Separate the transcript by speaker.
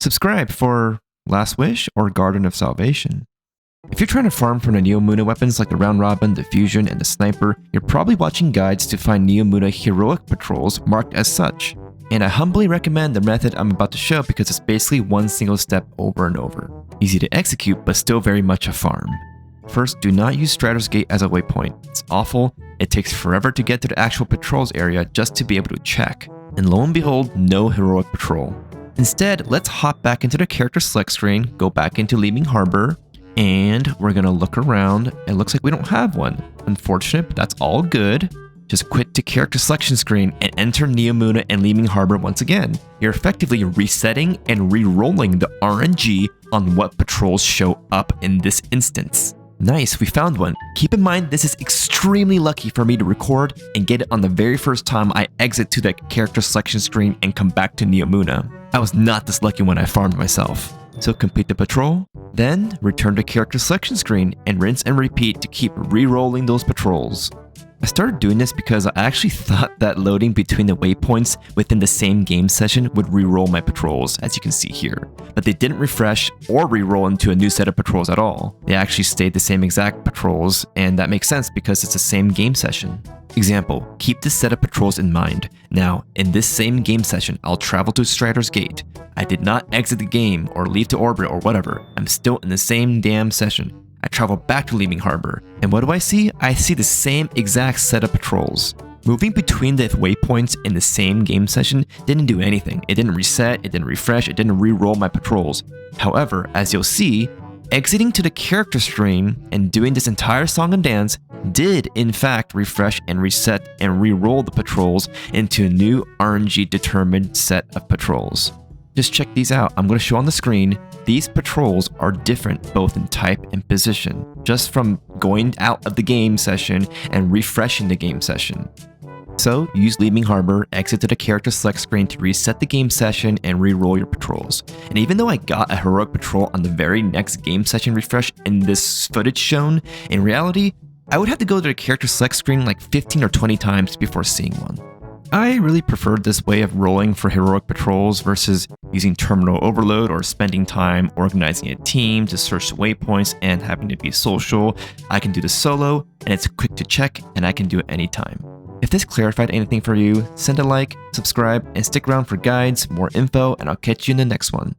Speaker 1: Subscribe for Last Wish or Garden of Salvation. If you're trying to farm from the Neomuna weapons like the Round Robin, the Fusion, and the Sniper, you're probably watching guides to find Neomuna heroic patrols marked as such. And I humbly recommend the method I'm about to show because it's basically one single step over and over. Easy to execute, but still very much a farm. First, do not use Stratos Gate as a waypoint. It's awful, it takes forever to get to the actual patrols area just to be able to check. And lo and behold, no heroic patrol. Instead, let's hop back into the character select screen, go back into Leaving Harbor, and we're gonna look around. It looks like we don't have one. Unfortunate, but that's all good. Just quit to character selection screen and enter Neomuna and Leaving Harbor once again. You're effectively resetting and re-rolling the RNG on what patrols show up in this instance. Nice, we found one. Keep in mind, this is extremely lucky for me to record and get it on the very first time I exit to the character selection screen and come back to Neomuna. I was not this lucky when I farmed myself. So complete the patrol, then return to character selection screen and rinse and repeat to keep re-rolling those patrols. I started doing this because I actually thought that loading between the waypoints within the same game session would re-roll my patrols, as you can see here. But they didn't refresh or re-roll into a new set of patrols at all. They actually stayed the same exact patrols, and that makes sense because it's the same game session. Example, keep this set of patrols in mind. Now, in this same game session, I'll travel to Stratos Gate. I did not exit the game or leave to orbit or whatever. I'm still in the same damn session. I travel back to Leaving Harbor, and what do I see? I see the same exact set of patrols. Moving between the waypoints in the same game session didn't do anything. It didn't reset, it didn't refresh, it didn't re-roll my patrols. However, as you'll see, exiting to the character screen and doing this entire song and dance did in fact refresh and reset and re-roll the patrols into a new RNG determined set of patrols. Just check these out. I'm going to show on the screen. These patrols are different both in type and position, just from going out of the game session and refreshing the game session. So use Leaving Harbor, exit to the character select screen to reset the game session and re-roll your patrols. And even though I got a heroic patrol on the very next game session refresh in this footage shown, in reality, I would have to go to the character select screen like 15 or 20 times before seeing one. I really preferred this way of rolling for heroic patrols versus using terminal overload or spending time organizing a team to search the waypoints and having to be social. I can do this solo, and it's quick to check, and I can do it anytime. If this clarified anything for you, send a like, subscribe, and stick around for guides, more info, and I'll catch you in the next one.